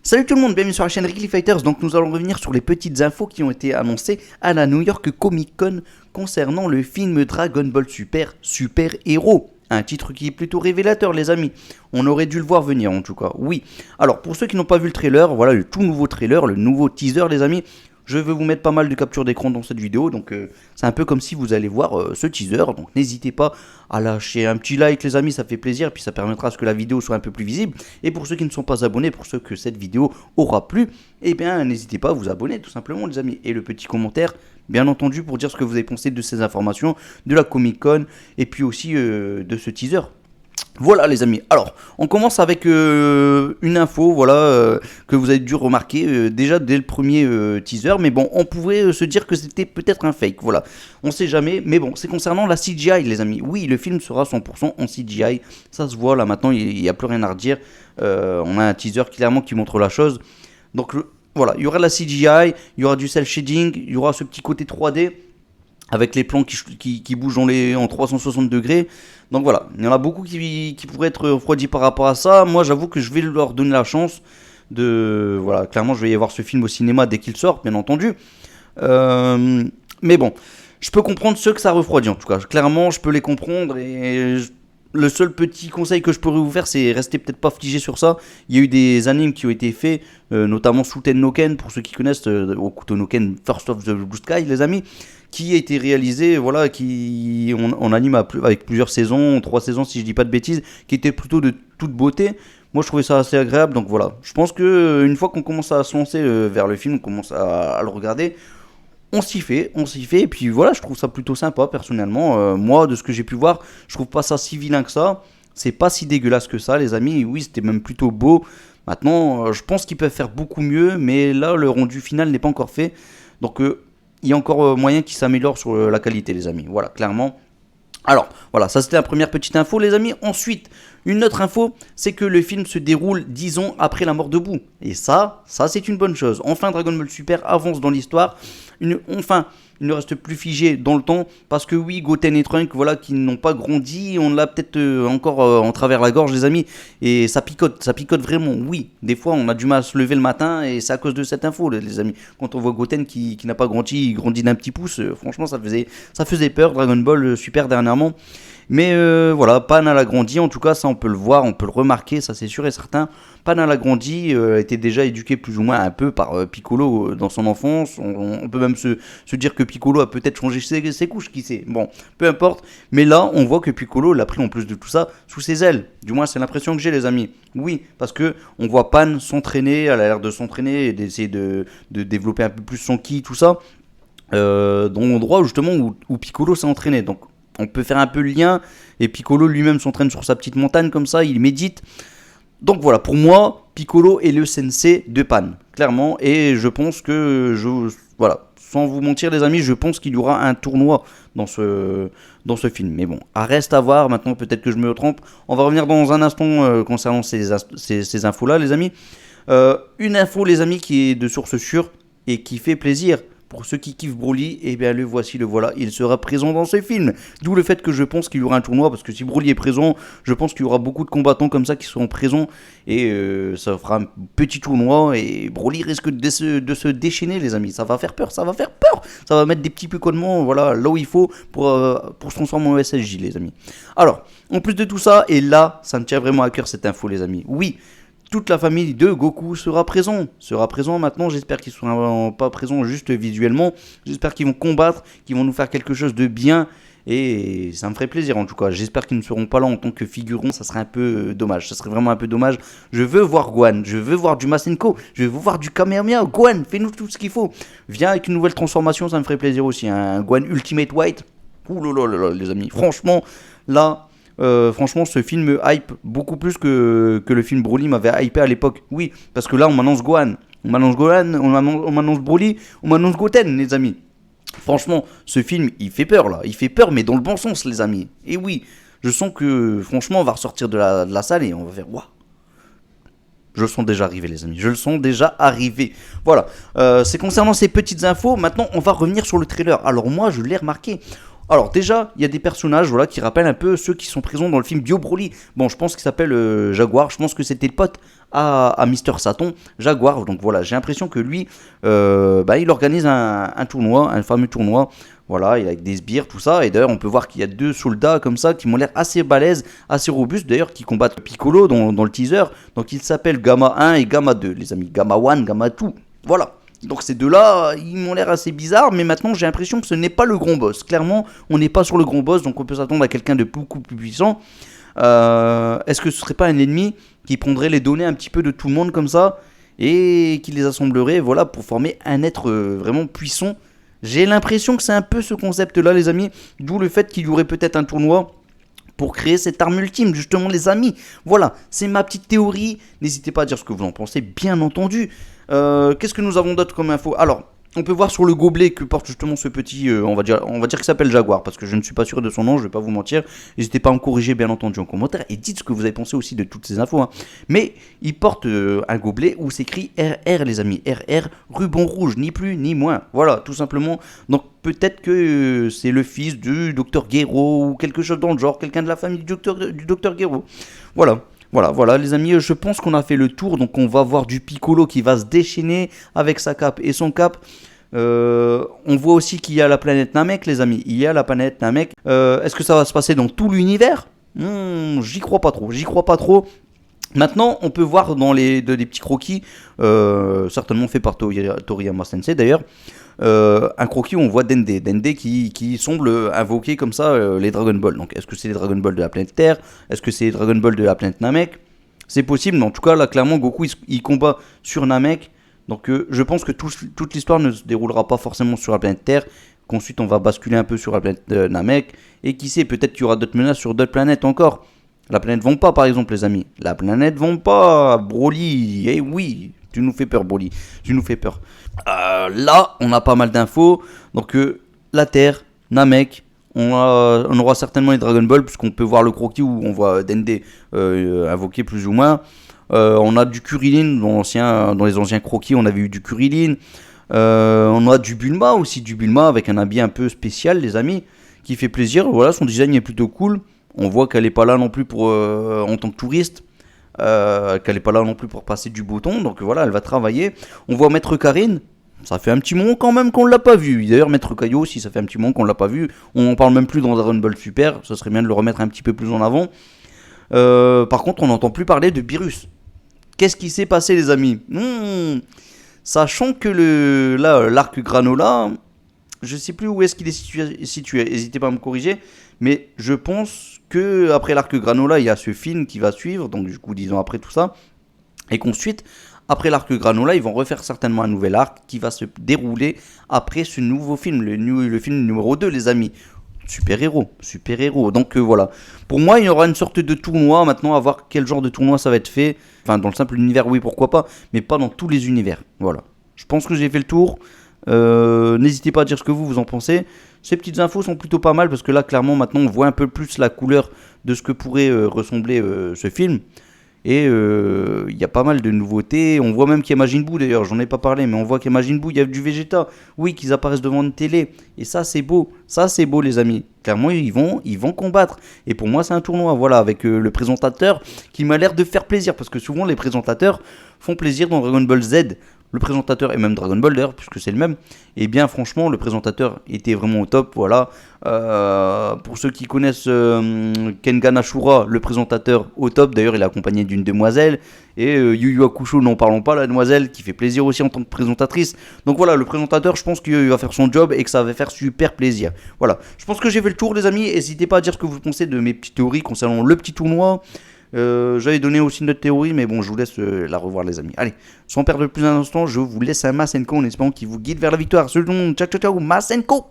Salut tout le monde, bienvenue sur la chaîne Rickly Fighters. Donc nous allons revenir sur les petites infos qui ont été annoncées à la New York Comic Con concernant le film Dragon Ball Super Super Hero. Un titre qui est plutôt révélateur les amis. On aurait dû le voir venir en tout cas, oui. Alors pour ceux qui n'ont pas vu le trailer, voilà le tout nouveau trailer, le nouveau teaser les amis. Je vais vous mettre pas mal de captures d'écran dans cette vidéo, donc c'est un peu comme si vous allez voir ce teaser. Donc n'hésitez pas à lâcher un petit like les amis, ça fait plaisir, puis ça permettra à ce que la vidéo soit un peu plus visible. Et pour ceux qui ne sont pas abonnés, pour ceux que cette vidéo aura plu, eh bien n'hésitez pas à vous abonner tout simplement les amis. Et le petit commentaire, bien entendu, pour dire ce que vous avez pensé de ces informations, de la Comic Con, et puis aussi de ce teaser. Voilà les amis, alors on commence avec une info voilà, que vous avez dû remarquer déjà dès le premier teaser, mais bon on pouvait se dire que c'était peut-être un fake, voilà, on sait jamais, mais bon c'est concernant la CGI les amis, oui le film sera 100% en CGI, ça se voit là maintenant, il n'y a plus rien à redire, on a un teaser clairement qui montre la chose, donc voilà, il y aura la CGI, il y aura du cel shading, il y aura ce petit côté 3D, avec les plans qui bougent en 360 degrés. Donc voilà, il y en a beaucoup qui pourraient être refroidis par rapport à ça. Moi j'avoue que je vais leur donner la chance de... Voilà, clairement je vais y voir ce film au cinéma dès qu'il sort, bien entendu. Mais bon, je peux comprendre ceux que ça refroidit en tout cas. Clairement je peux les comprendre et... Le seul petit conseil que je pourrais vous faire, c'est rester peut-être pas figé sur ça. Il y a eu des animes qui ont été faits, notamment Suten no Ken, pour ceux qui connaissent, Okuto no Ken, First of the Blue Sky, les amis, qui a été réalisé, voilà, qui on anime avec plusieurs saisons, 3 saisons si je dis pas de bêtises, qui était plutôt de toute beauté. Moi je trouvais ça assez agréable, donc voilà. Je pense que une fois qu'on commence à se lancer vers le film, on commence à le regarder. On s'y fait, et puis voilà, je trouve ça plutôt sympa personnellement. Moi, de ce que j'ai pu voir, je trouve pas ça si vilain que ça. C'est pas si dégueulasse que ça, les amis. Oui, c'était même plutôt beau. Maintenant, je pense qu'ils peuvent faire beaucoup mieux, mais là, le rendu final n'est pas encore fait. Donc, il y a encore moyen qu'ils s'améliorent sur la qualité, les amis. Voilà, clairement. Alors, voilà, ça c'était la première petite info, les amis. Ensuite, une autre info, c'est que le film se déroule 10 ans après la mort de Boo. Et ça c'est une bonne chose. Enfin, Dragon Ball Super avance dans l'histoire. Enfin, il ne reste plus figé dans le temps. Parce que oui, Goten et Trunks, voilà, qui n'ont pas grandi, on l'a peut-être encore en travers la gorge, les amis. Et ça picote vraiment. Oui, des fois, on a du mal à se lever le matin et c'est à cause de cette info, les amis. Quand on voit Goten qui n'a pas grandi, il grandit d'un petit pouce, franchement, ça faisait peur, Dragon Ball Super dernièrement. Mais voilà, Pan a grandi, en tout cas ça on peut le voir, on peut le remarquer, ça c'est sûr et certain. Pan a grandi, était déjà éduqué plus ou moins un peu par Piccolo dans son enfance. On peut même se dire que Piccolo a peut-être changé ses couches, qui sait. Bon, peu importe. Mais là, on voit que Piccolo l'a pris en plus de tout ça sous ses ailes. Du moins c'est l'impression que j'ai les amis. Oui, parce que on voit Pan s'entraîner, elle a l'air de s'entraîner et d'essayer de développer un peu plus son ki, tout ça. Dans l'endroit justement où Piccolo s'est entraîné. Donc on peut faire un peu le lien, et Piccolo lui-même s'entraîne sur sa petite montagne comme ça, il médite. Donc voilà, pour moi, Piccolo est le sensei de Pan, clairement, et je pense que, voilà, sans vous mentir les amis, je pense qu'il y aura un tournoi dans ce film. Mais bon, reste à voir, maintenant peut-être que je me trompe. On va revenir dans un instant concernant ces infos-là les amis. Une info les amis qui est de source sûre et qui fait plaisir. Pour ceux qui kiffent Broly, eh bien le voilà, il sera présent dans ce film. D'où le fait que je pense qu'il y aura un tournoi, parce que si Broly est présent, je pense qu'il y aura beaucoup de combattants comme ça qui seront présents, et ça fera un petit tournoi, et Broly risque de se déchaîner les amis, ça va faire peur, ça va mettre des petits picotements, voilà, là où il faut pour se transformer en SSJ les amis. Alors, en plus de tout ça, et là, ça me tient vraiment à cœur cette info les amis, oui, toute la famille de Goku sera présent maintenant, j'espère qu'ils ne seront pas présents juste visuellement, j'espère qu'ils vont combattre, qu'ils vont nous faire quelque chose de bien, et ça me ferait plaisir en tout cas, j'espère qu'ils ne seront pas là en tant que figurants, ça serait un peu dommage, ça serait vraiment un peu dommage, je veux voir Gohan, je veux voir du Masenko, je veux voir du Kamehameha, Gohan, fais-nous tout ce qu'il faut, viens avec une nouvelle transformation, ça me ferait plaisir aussi, un Gohan Ultimate White, oulala les amis, franchement, là... franchement ce film me hype beaucoup plus que le film Broly m'avait hypé à l'époque. Oui, parce que là on m'annonce Gohan, on m'annonce Broly, on m'annonce Goten les amis. Franchement ce film il fait peur là, il fait peur mais dans le bon sens les amis. Et oui, je sens que franchement on va ressortir de la salle et on va faire waouh. Je le sens déjà arriver les amis, je le sens déjà arriver. Voilà, c'est concernant ces petites infos, maintenant on va revenir sur le trailer. Alors moi je l'ai remarqué. Alors déjà, il y a des personnages voilà, qui rappellent un peu ceux qui sont présents dans le film Bio Broly. Bon, je pense qu'il s'appelle Jaguar, je pense que c'était le pote à Mister Satan, Jaguar. Donc voilà, j'ai l'impression que lui, il organise un tournoi, un fameux tournoi. Voilà, il a avec des sbires, tout ça. Et d'ailleurs, on peut voir qu'il y a deux soldats comme ça qui m'ont l'air assez balèzes, assez robustes d'ailleurs, qui combattent Piccolo dans le teaser. Donc ils s'appellent Gamma 1 et Gamma 2, les amis. Gamma 1, Gamma 2. Voilà. Donc ces deux-là, ils m'ont l'air assez bizarres, mais maintenant j'ai l'impression que ce n'est pas le grand boss. Clairement, on n'est pas sur le grand boss, donc on peut s'attendre à quelqu'un de beaucoup plus puissant. Est-ce que ce serait pas un ennemi qui prendrait les données un petit peu de tout le monde comme ça et qui les assemblerait, voilà, pour former un être vraiment puissant? J'ai l'impression que c'est un peu ce concept-là, les amis, d'où le fait qu'il y aurait peut-être un tournoi pour créer cette arme ultime, justement les amis. Voilà, c'est ma petite théorie. N'hésitez pas à dire ce que vous en pensez, bien entendu. Qu'est-ce que nous avons d'autre comme info? Alors, on peut voir sur le gobelet que porte justement ce petit, on va dire qu'il s'appelle Jaguar, parce que je ne suis pas sûr de son nom, je vais pas vous mentir. N'hésitez pas à me corriger, bien entendu, en commentaire, et dites ce que vous avez pensé aussi de toutes ces infos. Hein. Mais il porte un gobelet où s'écrit RR, les amis. RR, ruban rouge, ni plus ni moins. Voilà, tout simplement. Donc peut-être que c'est le fils du docteur Gero, ou quelque chose dans le genre, quelqu'un de la famille du docteur Gero. Voilà. Voilà, les amis, je pense qu'on a fait le tour. Donc, on va voir du Piccolo qui va se déchaîner avec sa cape et son cap. On voit aussi qu'il y a la planète Namek, les amis. Il y a la planète Namek. Est-ce que ça va se passer dans tout l'univers? J'y crois pas trop. Maintenant, on peut voir dans des petits croquis, certainement fait par Toriyama Sensei d'ailleurs, un croquis où on voit Dende qui semble invoquer comme ça les Dragon Ball. Donc est-ce que c'est les Dragon Ball de la planète Terre? Est-ce que c'est les Dragon Ball de la planète Namek? C'est possible, mais en tout cas là clairement Goku il combat sur Namek. Donc je pense que toute l'histoire ne se déroulera pas forcément sur la planète Terre, qu'ensuite on va basculer un peu sur la planète Namek, et qui sait, peut-être qu'il y aura d'autres menaces sur d'autres planètes encore. La planète Vampa par exemple, les amis. La planète Vampa, Broly, eh oui, tu nous fais peur Broly, tu nous fais peur. Là, on a pas mal d'infos. Donc la Terre, Namek, on aura certainement les Dragon Ball, puisqu'on peut voir le croquis où on voit Dende invoquer plus ou moins. On a du Kuririn, dans les anciens croquis, on avait eu du Kuririn. On a du Bulma aussi, avec un habit un peu spécial, les amis, qui fait plaisir. Voilà, son design est plutôt cool. On voit qu'elle n'est pas là non plus en tant que touriste. Qu'elle n'est pas là non plus pour passer du bouton. Donc voilà, elle va travailler. On voit Maître Karine. Ça fait un petit moment quand même qu'on ne l'a pas vu. D'ailleurs, Maître Kaio aussi, ça fait un petit moment qu'on ne l'a pas vu. On n'en parle même plus dans Dragon Ball Super. Ça serait bien de le remettre un petit peu plus en avant. Par contre, on n'entend plus parler de Beerus. Qu'est-ce qui s'est passé, les amis? Sachant que l'arc Granola, je sais plus où est-ce qu'il est situé. N'hésitez pas à me corriger. Mais je pense que après l'arc Granola, il y a ce film qui va suivre. Donc du coup, 10 ans après tout ça. Et qu'ensuite, après l'arc Granola, ils vont refaire certainement un nouvel arc qui va se dérouler après ce nouveau film. Le film numéro 2, les amis. Super-héros. Donc voilà. Pour moi, il y aura une sorte de tournoi maintenant, à voir quel genre de tournoi ça va être fait. Enfin, dans le simple univers, oui, pourquoi pas, mais pas dans tous les univers. Voilà. Je pense que j'ai fait le tour. N'hésitez pas à dire ce que vous en pensez. Ces petites infos sont plutôt pas mal parce que là, clairement, maintenant, on voit un peu plus la couleur de ce que pourrait ressembler ce film. Et il y a pas mal de nouveautés. On voit même qu'il y a Majin Buu d'ailleurs, j'en ai pas parlé, mais on voit qu'il y a Majin Buu, il y a du Vegeta. Oui, qu'ils apparaissent devant une télé. Et ça, c'est beau. Ça, c'est beau, les amis. Clairement, ils vont combattre. Et pour moi, c'est un tournoi, voilà, avec le présentateur qui m'a l'air de faire plaisir. Parce que souvent, les présentateurs font plaisir dans Dragon Ball Z. Le présentateur, et même Dragon Ball d'ailleurs, puisque c'est le même, et bien franchement, le présentateur était vraiment au top, voilà. Pour ceux qui connaissent Kengan Ashura, le présentateur au top, d'ailleurs il est accompagné d'une demoiselle, et Yu Yu Hakusho, n'en parlons pas, la demoiselle, qui fait plaisir aussi en tant que présentatrice. Donc voilà, le présentateur, je pense qu'il va faire son job, et que ça va faire super plaisir. Voilà, je pense que j'ai fait le tour, les amis, n'hésitez pas à dire ce que vous pensez de mes petites théories concernant le petit tournoi. J'avais donné aussi une autre théorie, mais bon, je vous laisse la revoir, les amis. Allez, sans perdre plus d'un instant, je vous laisse un Masenko en espérant qu'il vous guide vers la victoire. Salut tout le monde, ciao ciao ciao, Masenko.